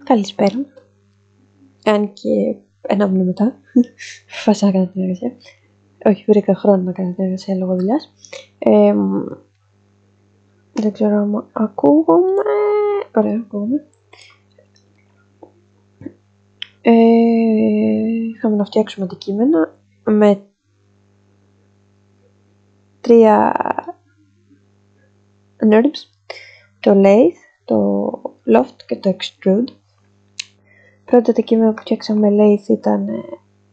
Καλησπέρα. Αν και ένα μήνα μετά, φάσα να κάνω την εργασία. Όχι, βρήκα χρόνο να κάνω την εργασία λόγω δουλειάς. Δεν ξέρω αν ακούγομαι. Ωραία, ακούγομαι. Είχαμε να φτιάξουμε αντικείμενα με 3 NURBS, το lathe, το loft και το extrude. Πρώτο αντικείμενο που φτιάξαμε lathe ήταν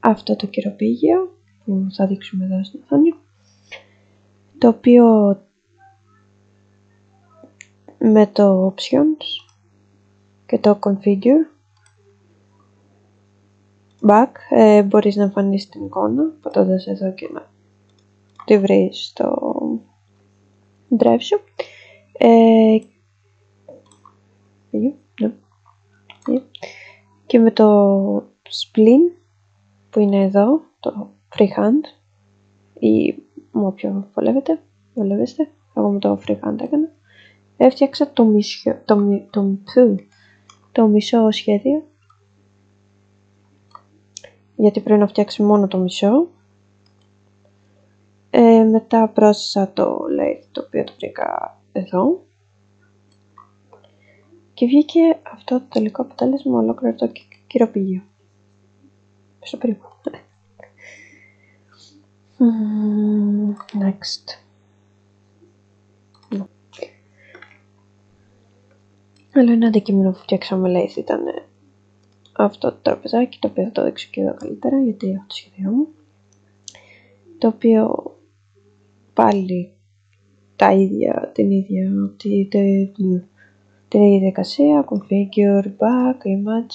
αυτό το κυροπήγιο που θα δείξουμε εδώ στην οθόνη, το οποίο με το options και το configure back μπορείς να εμφανίσεις την εικόνα, πατώντας εδώ και να τη βρεις στο drive σου. Και με το spline που είναι εδώ, το freehand ή με όποιο βολεύεστε, εγώ με το freehand έκανα, έφτιαξα το μισό σχέδιο, γιατί πρέπει να φτιάξει μόνο το μισό. Μετά πρόσθεσα το lathe, το οποίο το βρήκα εδώ, και βγήκε αυτό το τελικό αποτέλεσμα, ολόκληρο το κυροπήγιο. Στο περίπου. Next. Άλλο ένα αντικείμενο που φτιάξαμε lathe ήταν αυτό το τραπεζάκι, το οποίο θα το δείξω και εδώ καλύτερα, γιατί έχω το σχέδιό μου, το οποίο πάλι την ίδια διαδικασία, configure, back, image,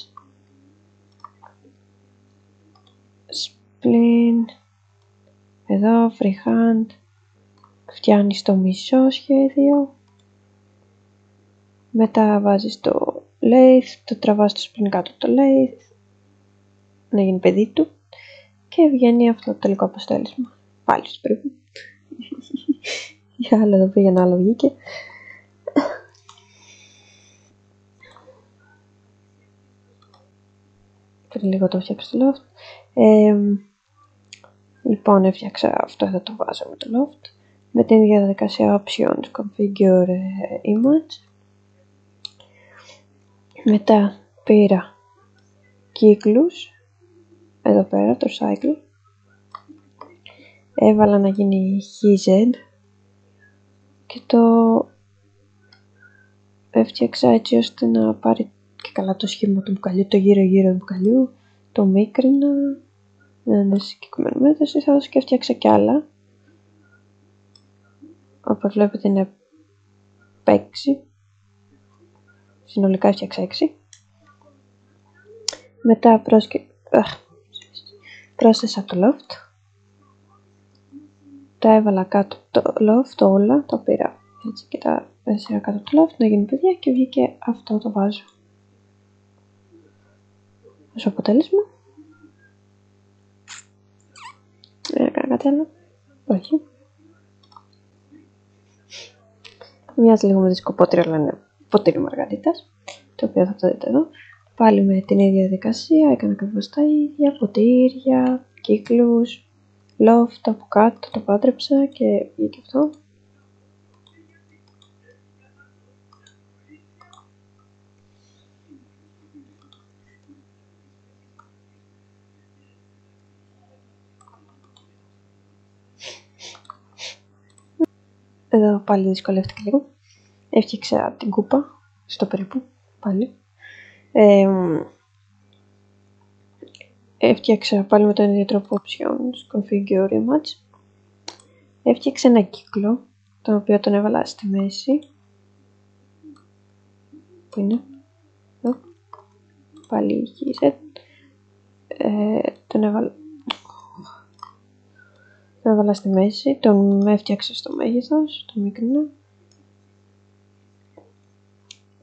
spline, εδώ freehand, φτιάχνεις το μισό σχέδιο, μετά βάζεις το lathe, το τραβάς το spline κάτω από το lathe, να γίνει παιδί του, και βγαίνει αυτό το τελικό αποτέλεσμα. Πάλι στο περίπου. Για άλλο εδώ πήγαινε, άλλο βγήκε. Πριν λίγο το φτιάξω το loft. Λοιπόν, έφτιαξα αυτό, εδώ το βάζω με το loft. Με την ίδια διαδικασία options, configure, image. Μετά πήρα κύκλους, εδώ πέρα το cycle. Έβαλα να γίνει χz και το έφτιαξα έτσι ώστε να πάρει και καλά το σχήμα του μπουκαλιού, το γύρω-γύρω του μπουκαλιού, το μίκρινα, να είναι συγκεκριμένη μέτρηση. Θα δώσω και έφτιαξα κι άλλα. Όπως βλέπετε είναι 6. Συνολικά έφτιαξα 6. Μετά πρόσθεσα το loft. Τα έβαλα κάτω το loft όλα, τα πήρα έτσι και τα έσυρα κάτω το loft να γίνει παιδιά και βγήκε αυτό το βάζο. Ως αποτέλεσμα. Έκανα κάτι άλλο. Όχι. Μοιάζει λίγο με δισκοπότηρο, αλλά είναι ποτήρι μαργαρίτας, το οποίο θα το δείτε εδώ. Πάλι με την ίδια διαδικασία, έκανα ακριβώς τα ίδια, ποτήρια, κύκλους, loft από κάτω, το πάτρεψα και βγήκε αυτό. Εδώ πάλι δυσκολεύτηκα λίγο. Έφτιαξα την κούπα, στο περίπου, πάλι. Έφτιαξα πάλι με τον ίδιο τρόπο options, configure, image. Έφτιαξα ένα κύκλο, τον οποίο τον έβαλα στη μέση. Πού είναι? Εδώ. Πάλι set. Τον έβαλα στη μέση, τον έφτιαξα στο μέγεθος, τον μίκρινα.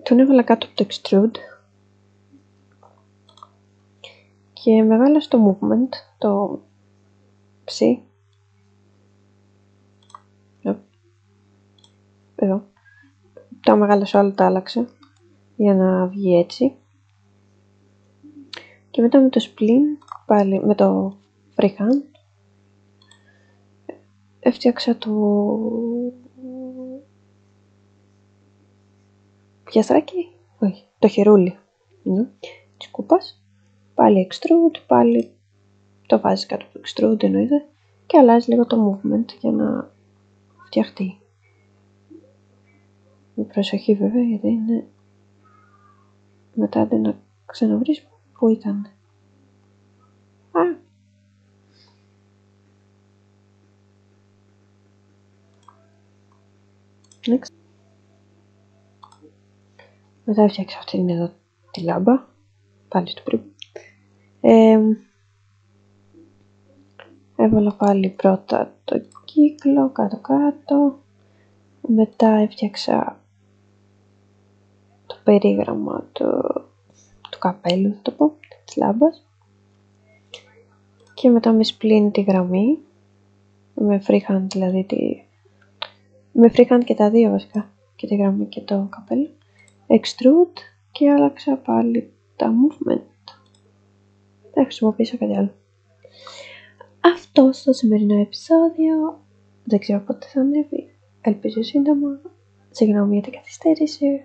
Τον έβαλα κάτω από το extrude και μεγάλωσα το movement, το ψ. Εδώ. Τα μεγάλωσα όλα, τα άλλαξα για να βγει έτσι. Και μετά με το spline, πάλι με το freehand, έφτιαξα το πιαστράκι, όχι, το χερούλι της κούπας. Πάλι extrude, πάλι το βάζεις κάτω από extrude εννοείται και αλλάζει λίγο το movement για να φτιαχτεί. Με προσοχή βέβαια, γιατί είναι μετά δεν να ξαναβρεις που ήταν. Next. Μετά έφτιαξα αυτήν εδώ τη λάμπα, πάλι στο πριν. Έβαλα πάλι πρώτα το κύκλο κάτω-κάτω, μετά έφτιαξα το περίγραμμα του καπέλου, θα το πω, της λάμπας, και μετά με spline τη γραμμή, με freehand δηλαδή, με freehand και τα δύο βασικά, και τη γραμμή και το καπέλο, extrude, και άλλαξα πάλι τα movement. Δεν χρησιμοποίησα κάτι άλλο. Αυτό στο σημερινό επεισόδιο, δεν ξέρω πότε θα ανέβει, ελπίζω σύντομα, συγγνώμη για την καθυστέρηση.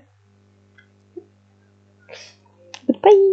Goodbye!